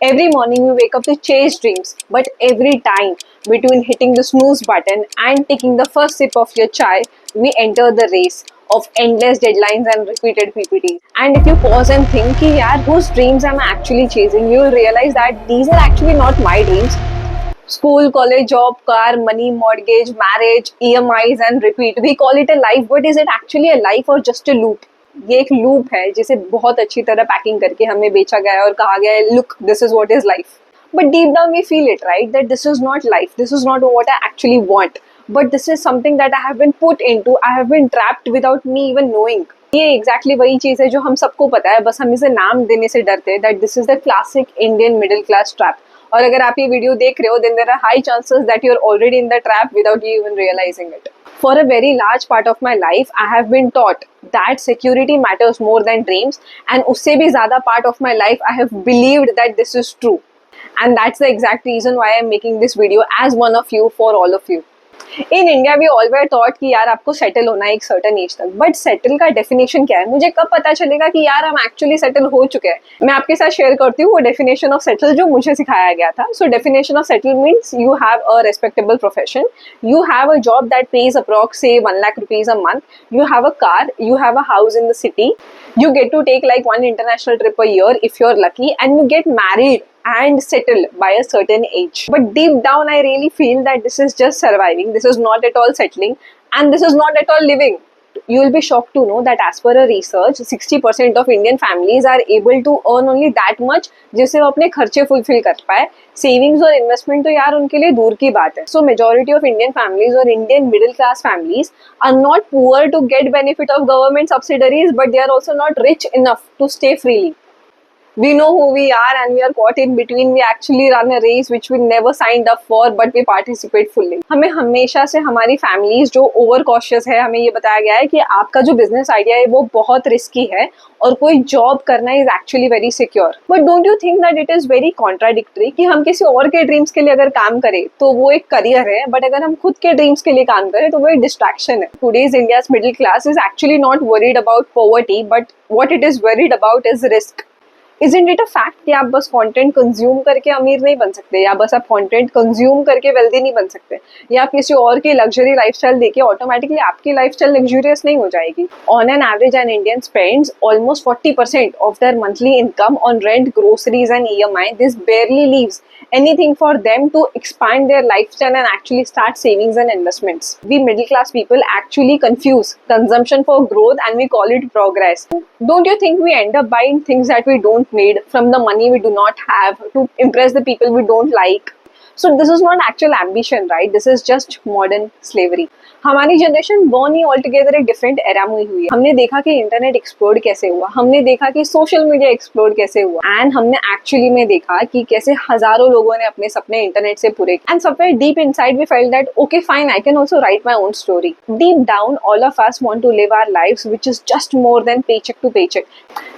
Every morning we wake up to chase dreams, but every time between hitting the snooze button and taking the first sip of your chai, we enter the race of endless deadlines and repeated PPTs. And if you pause and think, कि यार, whose dreams am I actually chasing, you will realize that these are actually not my dreams. School, college, job, car, money, mortgage, marriage, EMIs and repeat. We call it a life, but is it actually a life or just a loop? ये एक loop है जिसे बहुत अच्छी तरह packing करके हमें बेचा गया है और कहा गया है, look, this is what is life. But deep down we feel it, right? That this is not life. This is not what I actually want. But this is something that I have been put into. I have been trapped without me even knowing. ये exactly वही चीज़ है जो हम सबको पता है, बस हम इसे नाम देने से डरते हैं. That this is the classic Indian middle class trap. और अगर आप ये वीडियो देख रहे हो, then there are high chances that you are already in the trap without you even realizing it. For a very large part of my life, I have been taught that security matters more than dreams, and उससे भी ज़्यादा part of my life, I have believed that this is true. And that's the exact reason why I'm making this video as one of you for all of you. In India we all were thought कि यार आपको settle होना है एक certain age तक, but settle का definition क्या है? मुझे कब पता चलेगा कि यार हम एक्चुअली सेटल हो चुके हैं? मैं आपके साथ शेयर करती हूँ वो डेफिनेशन ऑफ सेटल जो मुझे सिखाया गया था. So definition of settle means you have a respectable profession, you have a job that page approx से 1 lakh rupees a month, you have a car, you have a house in the city, you get to take like 1 international trip a year if you're lucky, and you get married and settle by a certain age. But deep down I really feel that this is just surviving, this is not at all settling, and this is not at all living. You will be shocked to know that as per a research, 60% of Indian families are able to earn only that much जिससे वो अपने खर्चे fulfil कर पाए. Savings और investment तो यार उनके लिए दूर की बात है. So majority of Indian families और Indian middle class families are not poor to get benefit of government subsidiaries, but they are also not rich enough to stay freely. We know who we are and we are caught in between. We actually run a race which we never signed up for, but we participate fully. हमें हमेशा से हमारी families जो over cautious है, हमें ये बताया गया है कि आपका जो बिजनेस आइडिया है वो बहुत रिस्की है और कोई जॉब करना is actually very secure. But don't you think that it is very contradictory कि हम किसी और के ड्रीम्स के लिए अगर काम करें तो वो एक करियर है, बट अगर हम खुद के ड्रीम्स के लिए काम करें तो वो एक डिस्ट्रैक्शन है. Today's India's middle class is actually not worried about poverty, but what it is worried about is risk. Isn't it a fact कि आप बस कंटेंट कंज्यूम करके अमीर नहीं बन सकते, या बस आप कंटेंट कंज्यूम करके वेल्दी नहीं बन सकते, या आप किसी और की लग्जरी लाइफस्टाइल देके ऑटोमेटिकली आपकी लाइफस्टाइल लग्जूरियस नहीं हो जाएगी. On an average an Indian spends almost 40% of their monthly income on rent, groceries and EMI. This barely leaves anything for them to expand their lifestyle and actually start savings and investments. We middle class people actually confuse consumption for growth and we call it progress. Don't you think we end up buying things that we don't need from the money we do not have to impress the people we don't like? So this is not actual ambition, right? This is just modern slavery. हमारी generation born ही all together एक different era में हुई है. हमने देखा कि internet explode कैसे हुआ, हमने देखा कि सोशल मीडिया एक्सप्लोड कैसे हुआ, एंड हमने एक्चुअली में देखा कि कैसे हजारों लोगों ने अपने सपने इंटरनेट से पूरे. And somewhere deep inside we felt that okay fine, I can also write my own story. Deep down all of us want to live our lives which is just more than paycheck to paycheck.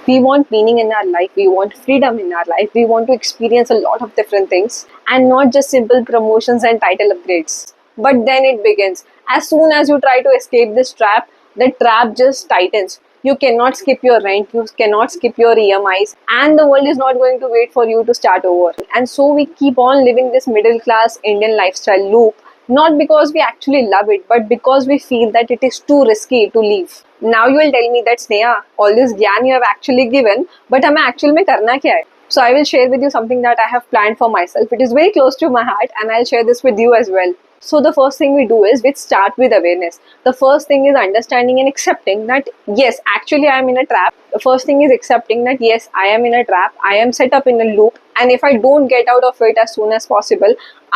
We want meaning in our life, we want freedom in our life, we want to experience a lot of different things and not just simple promotions and title upgrades. But then it begins. As soon as you try to escape this trap, the trap just tightens. You cannot skip your rent, you cannot skip your EMIs, and the world is not going to wait for you to start over. And so we keep on living this middle class Indian lifestyle loop, not because we actually love it, but because we feel that it is too risky to leave. Now you will tell me that Sneha, all this gyan you have actually given, but हमें actual में करना क्या है? So I will share with you something that I have planned for myself. It is very close to my heart and I'll share this with you as well. So the first thing we do is we start with awareness. The first thing is understanding and accepting that yes, actually I am in a trap. The first thing is accepting that yes, I am in a trap. I am set up in a loop, and if I don't get out of it as soon as possible,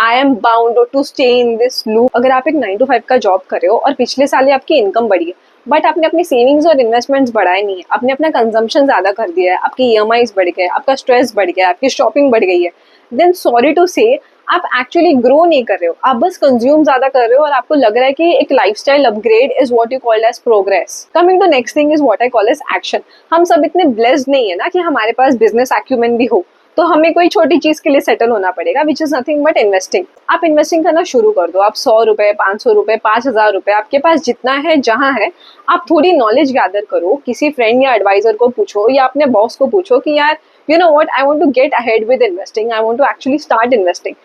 I am bound to stay in this loop. अगर आप एक 9 to 5 का job कर रहे हो और पिछले साल ही आपकी इनकम बढ़ी है, बट आपने अपनी सेविंग्स और इन्वेस्टमेंट्स बढ़ाए नहीं है, आपने अपना कंजम्पशन ज़्यादा कर दिया है, आपकी EMIs बढ़ गए, आपका स्ट्रेस बढ़ गया, आपकी शॉपिंग बढ़ गई है, देन सॉरी टू से आप एक्चुअली ग्रो नहीं कर रहे हो, आप बस कंज्यूम ज़्यादा कर रहे हो और आपको लग रहा है कि एक lifestyle upgrade is what you called as progress. Coming to next thing is what I call as action. हम सब इतने ब्लेस्ड नहीं है ना कि हमारे पास बिजनेस एक्यूमेंट भी हो, तो हमें कोई छोटी चीज के लिए सेटल होना पड़ेगा, which is nothing but investing. आप इन्वेस्टिंग करना शुरू कर दो. आप 100 रुपए, 500 रुपए, 5000 रुपए, आपके पास जितना है जहां है, आप थोड़ी नॉलेज गैदर करो, किसी फ्रेंड या एडवाइजर को पूछो या अपने बॉस को पूछो कि यार you know what, I want to get ahead with investing, I want to actually start investing.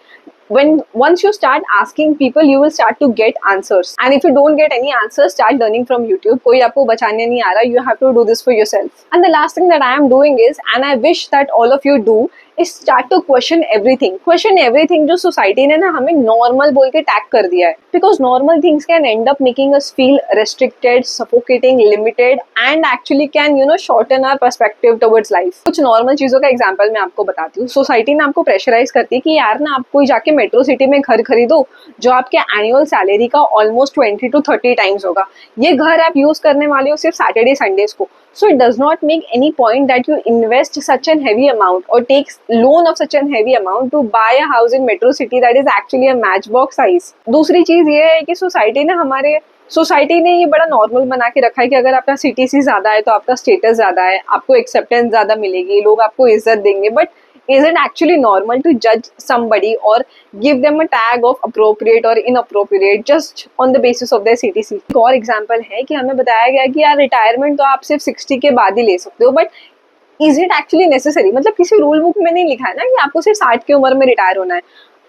When once you start asking people, you will start to get answers, and if you don't get any answers, start learning from YouTube. कोई आपको बचाने नहीं आ रहा, you have to do this for yourself. And the last thing that I am doing is, and I wish that all of you do, is start to question everything जो society ने ना हमें normal बोल के tag कर दिया है, because normal things can end up making us feel restricted, suffocating, limited, and actually can shorten our perspective towards life. कुछ नॉर्मल चीजों का एग्जांपल मैं आपको बताती हूँ. सोसाइटी ने आपको प्रेशराइज करती है कि यार ना आप कोई जाके मेट्रो सिटी में घर खरीदो जो आपके एनुअल सैलरी का ऑलमोस्ट 20 to 30 टाइम्स होगा. ये घर आप यूज करने वाले हो सिर्फ सैटरडे संडेज को. So it does not make any point that you invest such an heavy amount or take loan of such an heavy amount to buy a house in metro city that is actually a matchbox size. दूसरी चीज ये है कि society ने ये बड़ा normal बना के रखा है कि अगर आपका सीटीसी ज्यादा है तो आपका स्टेटस ज्यादा है, आपको एक्सेप्टेंस ज्यादा मिलेगी, लोग आपको इज्जत देंगे. But is it actually normal to judge somebody or give them a tag of appropriate or inappropriate just on the basis of their CTC? एक और एग्जाम्पल है कि हमें बताया गया कि यार रिटायरमेंट तो आप सिर्फ 60 के बाद ही ले सकते हो, but is it actually necessary? मतलब किसी रूल बुक में नहीं लिखा है ना कि आपको सिर्फ 60 की उम्र में रिटायर होना है.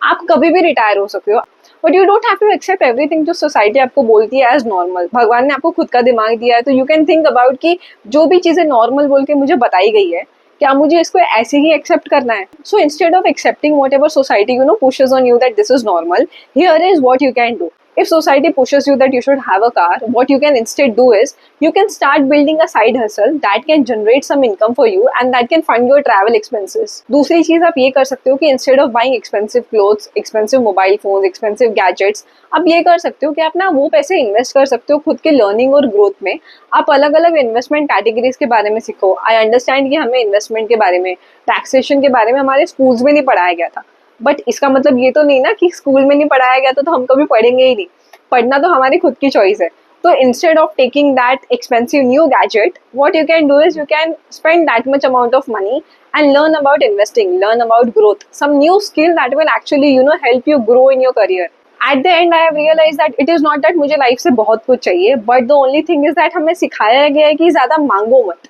आप कभी भी रिटायर हो सकते हो, but you don't have to accept everything जो सोसाइटी आपको बोलती है एज नॉर्मल. भगवान ने आपको खुद का दिमाग दिया है, तो यू कैन थिंक अबाउट कि जो भी चीजें नॉर्मल बोल के मुझे बताई गई है, क्या मुझे इसको ऐसे ही एक्सेप्ट करना है? So instead of accepting what ever society pushes on you that this is normal, here is what you can do. If society pushes you that you should have a car, what you can instead do is you can start building a side hustle that can generate some income for you and that can fund your travel expenses. दूसरी चीज आप ये कर सकते हो कि instead of buying expensive clothes, expensive mobile phones, expensive gadgets, आप ये कर सकते हो कि आप ना वो पैसे इन्वेस्ट कर सकते हो खुद के लर्निंग और ग्रोथ में. आप अलग अलग इन्वेस्टमेंट कैटेगरीज के बारे में सीखो. आई अंडरस्टैंड कि हमें इन्वेस्टमेंट के बारे में, टैक्सेशन के बारे में हमारे स्कूल्स में नहीं पढ़ाया गया था, बट इसका मतलब ये तो नहीं ना कि स्कूल में नहीं पढ़ाया गया तो हम कभी पढ़ेंगे ही नहीं. पढ़ना तो हमारी खुद की चॉइस है. तो instead of taking that expensive new gadget, what you can do is you can spend that much amount of money and learn about investing, learn about growth, some new skill that will actually help you grow in your career. At the end I have realized that it is not that मुझे life से बहुत कुछ चाहिए, but the only thing is that हमें सिखाया गया है कि ज़्यादा मांगो मत.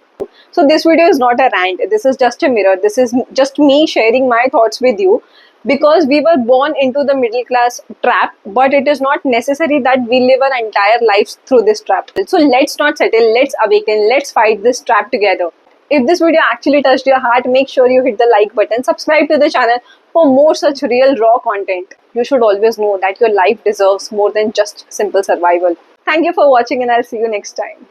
So this video is not a rant, this is just a mirror, this is just me sharing my thoughts with you, because we were born into the middle class trap, but it is not necessary that we live our entire lives through this trap. So let's not settle, let's awaken, let's fight this trap together. If this video actually touched your heart, make sure you hit the like button, subscribe to the channel for more such real raw content. You should always know that your life deserves more than just simple survival. Thank you for watching and I'll see you next time.